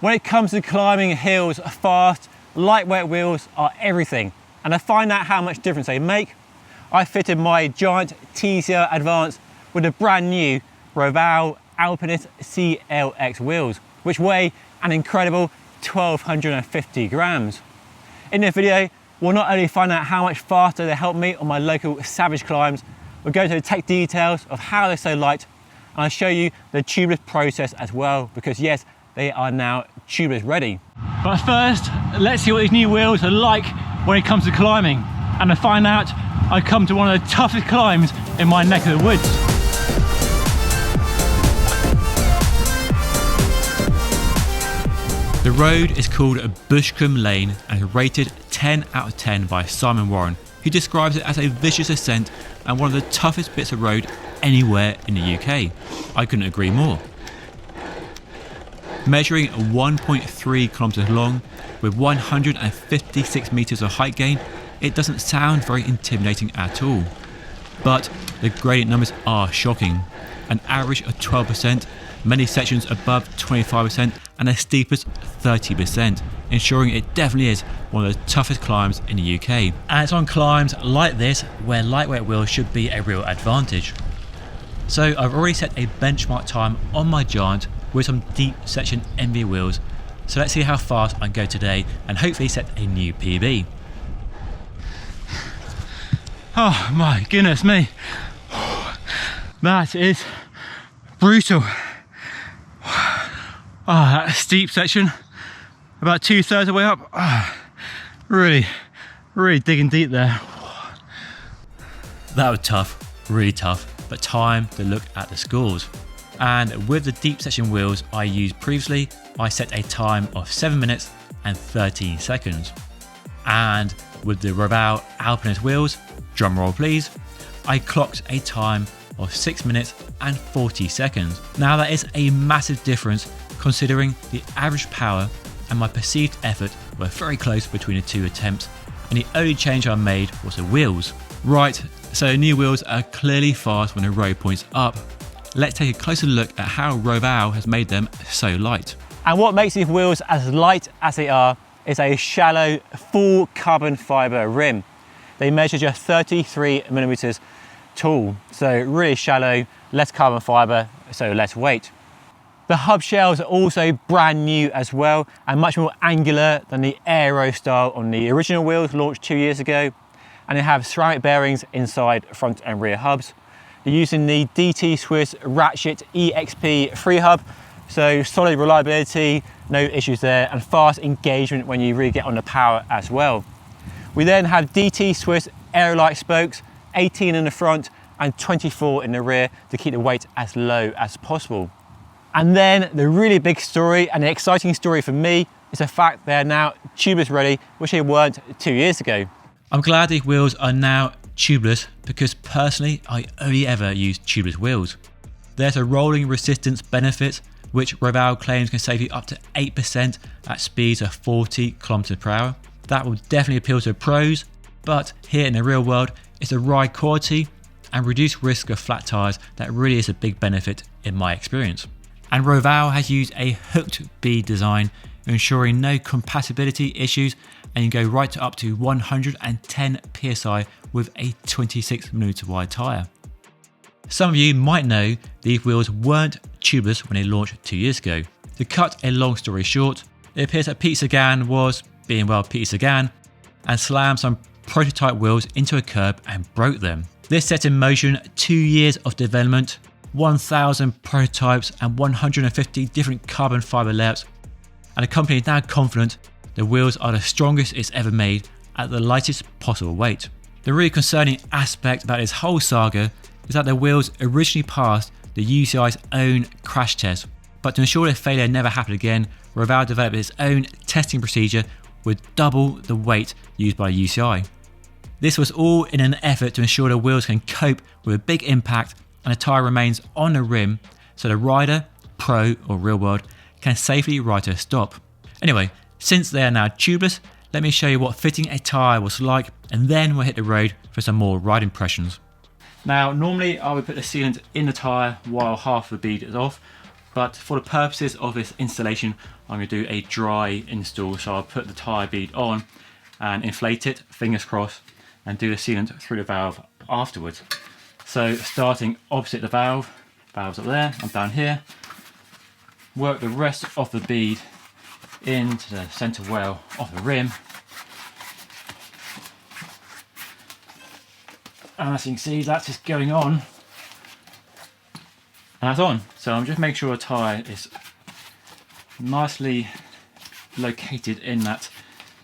When it comes to climbing hills fast, lightweight wheels are everything. And to find out how much difference they make, I fitted my Giant TCR Advanced with the brand new Roval Alpinist CLX wheels, which weigh an incredible 1,250 grams. In this video, we'll not only find out how much faster they help me on my local savage climbs, we'll go to the tech details of how they're so light, and I'll show you the tubeless process as well, because yes, they are now tubeless ready. But first, let's see what these new wheels are like when it comes to climbing. And to find out, I come to one of the toughest climbs in my neck of the woods. The road is called Bushcombe Lane and is rated 10 out of 10 by Simon Warren, who describes it as a vicious ascent and one of the toughest bits of road anywhere in the UK. I couldn't agree more. Measuring 1.3 kilometres long with 156 metres of height gain, it doesn't sound very intimidating at all. But the gradient numbers are shocking. An average of 12%, many sections above 25% and the steepest 30%, ensuring it definitely is one of the toughest climbs in the UK. And it's on climbs like this where lightweight wheels should be a real advantage. So I've already set a benchmark time on my Giant with some deep section MV wheels. So let's see how fast I can go today and hopefully set a new PB. Oh my goodness me. That is brutal. That steep section, about 2/3 of the way up. Really digging deep there. That was tough, really tough, but time to look at the scores. And with the deep section wheels I used previously, I set a time of 7 minutes and 13 seconds. And with the Roval Alpinist wheels, drum roll please, I clocked a time of 6 minutes and 40 seconds. Now that is a massive difference considering the average power and my perceived effort were very close between the two attempts, and the only change I made was the wheels. Right, so new wheels are clearly fast when the road points up. Let's take a closer look at how Roval has made them so light. And what makes these wheels as light as they are is a shallow, full carbon fibre rim. They measure just 33 millimeters tall, so really shallow, less carbon fibre, so less weight. The hub shells are also brand new as well and much more angular than the aero style on the original wheels launched 2 years ago, and they have ceramic bearings inside front and rear hubs. They're using the DT Swiss Ratchet EXP free hub, so solid reliability, no issues there, and fast engagement when you really get on the power as well. We then have DT Swiss Aerolite spokes, 18 in the front and 24 in the rear to keep the weight as low as possible. And then the really big story and the exciting story for me is the fact they're now tubeless ready, which they weren't 2 years ago. I'm glad these wheels are now tubeless because personally I only ever use tubeless wheels. There's a rolling resistance benefit which Roval claims can save you up to 8% at speeds of 40 km/h. That will definitely appeal to pros, but here in the real world it's the ride quality and reduced risk of flat tyres that really is a big benefit in my experience. And Roval has used a hooked bead design, ensuring no compatibility issues, and you can go right to up to 110 psi with a 26mm wide tyre. Some of you might know these wheels weren't tubeless when they launched 2 years ago. To cut a long story short, it appears that Peter Sagan was, being well Peter Sagan, and slammed some prototype wheels into a curb and broke them. This set in motion 2 years of development, 1,000 prototypes and 150 different carbon fibre layouts, and the company is now confident the wheels are the strongest it's ever made at the lightest possible weight. The really concerning aspect about this whole saga is that the wheels originally passed the UCI's own crash test, but to ensure that failure never happened again, Roval developed its own testing procedure with double the weight used by UCI. This was all in an effort to ensure the wheels can cope with a big impact and the tyre remains on the rim so the rider, pro or real world, can safely ride to a stop. Anyway, since they are now tubeless, let me show you what fitting a tyre was like, and then we'll hit the road for some more ride impressions. Now normally I would put the sealant in the tyre while half the bead is off, but for the purposes of this installation I'm going to do a dry install. So I'll put the tyre bead on and inflate it, fingers crossed, and do the sealant through the valve afterwards. So starting opposite the valve, valve's up there, I'm down here, work the rest of the bead into the centre well of the rim. And as you can see, that's just going on. And that's on. So I'm just making sure the tyre is nicely located in that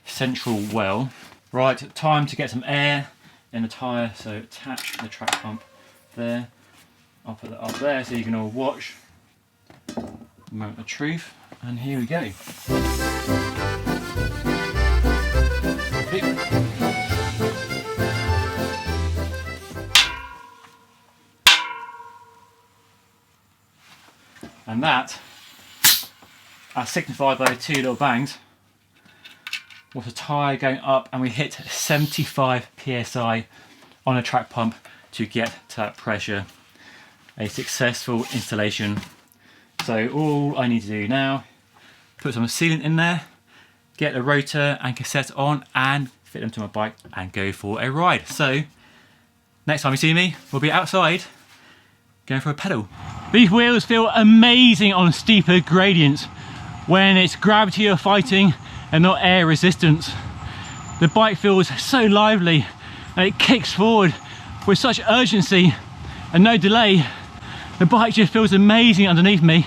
central well. Right, time to get some air in the tyre. So attach the track pump there. I'll put that up there so you can all watch the moment of truth. And here we go. And that, as signified by the two little bangs, was a tyre going up, and we hit 75 psi on a track pump to get to that pressure. A successful installation. So all I need to do now, put some sealant in there, get the rotor and cassette on and fit them to my bike and go for a ride. So next time you see me, we'll be outside going for a pedal. These wheels feel amazing on steeper gradients when it's gravity you're fighting and not air resistance. The bike feels so lively and it kicks forward with such urgency and no delay. The bike just feels amazing underneath me,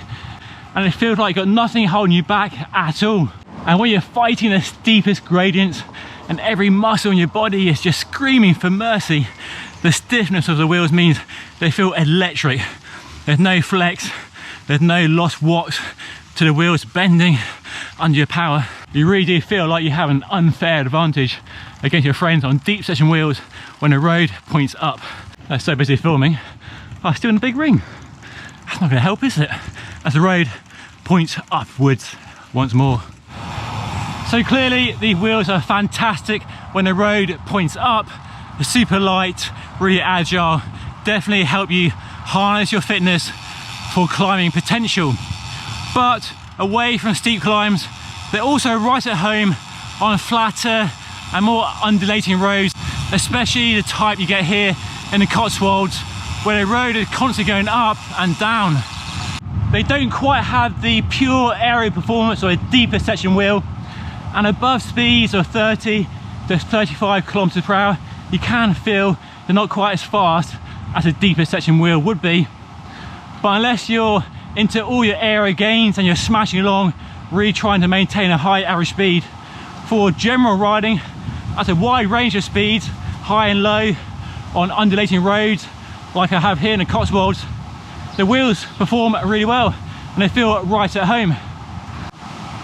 and it feels like you've got nothing holding you back at all. And when you're fighting the steepest gradients and every muscle in your body is just screaming for mercy, the stiffness of the wheels means they feel electric. There's no flex, there's no lost watts to the wheels bending under your power. You really do feel like you have an unfair advantage against your friends on deep section wheels when the road points up. I'm so busy filming, I'm still in a big ring. That's not going to help, is it? As the road points upwards once more. So clearly these wheels are fantastic when the road points up. They're super light, really agile, definitely help you harness your fitness for climbing potential. But away from steep climbs, they're also right at home on flatter and more undulating roads, especially the type you get here in the Cotswolds, where the road is constantly going up and down. They don't quite have the pure aero performance of a deeper section wheel, and above speeds of 30 to 35 kilometers per hour, you can feel they're not quite as fast as a deeper section wheel would be. But unless you're into all your aero gains and you're smashing along, really trying to maintain a high average speed, for general riding at a wide range of speeds, high and low, on undulating roads like I have here in the Cotswolds, the wheels perform really well and they feel right at home.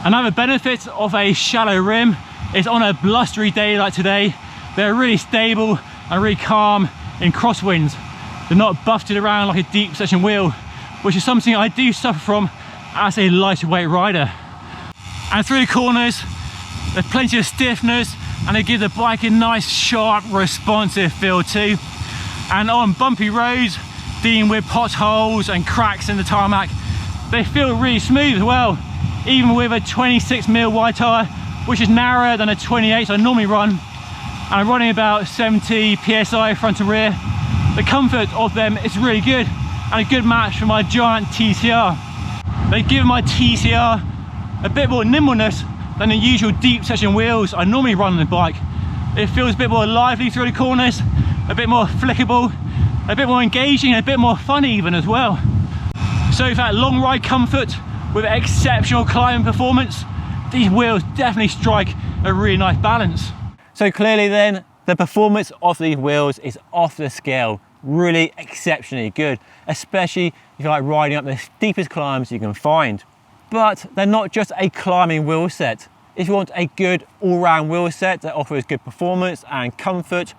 Another benefit of a shallow rim is on a blustery day like today, they're really stable and really calm in crosswinds. They're not buffeted around like a deep section wheel, which is something I do suffer from as a lighter weight rider. And through the corners, there's plenty of stiffness and they give the bike a nice, sharp, responsive feel too. And on bumpy roads, dealing with potholes and cracks in the tarmac, they feel really smooth as well, even with a 26mm wide tyre, which is narrower than a 28 I normally run. And I'm running about 70 psi front and rear. The comfort of them is really good and a good match for my Giant TCR. They give my TCR a bit more nimbleness than the usual deep section wheels I normally run on the bike. It feels a bit more lively through the corners, a bit more flickable, a bit more engaging, and a bit more fun even as well. So for that long ride comfort with exceptional climbing performance, these wheels definitely strike a really nice balance. So clearly then, the performance of these wheels is off the scale, really exceptionally good, especially if you like riding up the steepest climbs you can find. But they're not just a climbing wheel set. If you want a good all-round wheel set that offers good performance and comfort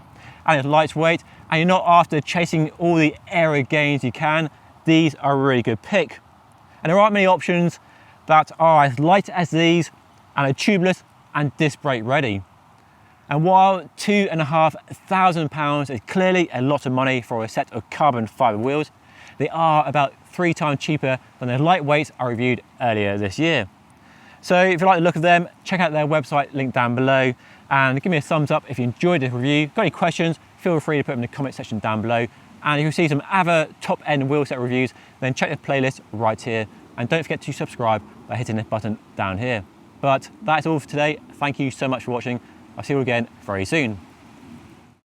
and is lightweight, and you're not after chasing all the aero gains you can, these are a really good pick. And there aren't many options that are as light as these and are tubeless and disc brake ready. And while £2,500 is clearly a lot of money for a set of carbon fibre wheels, they are about 3 times cheaper than the lightweights I reviewed earlier this year. So if you like the look of them, check out their website, link down below, and give me a thumbs up if you enjoyed this review. Got any questions, feel free to put them in the comment section down below. And if you see some other top end wheel set reviews, then check the playlist right here. And don't forget to subscribe by hitting the button down here. But that's all for today. Thank you so much for watching. I'll see you all again very soon.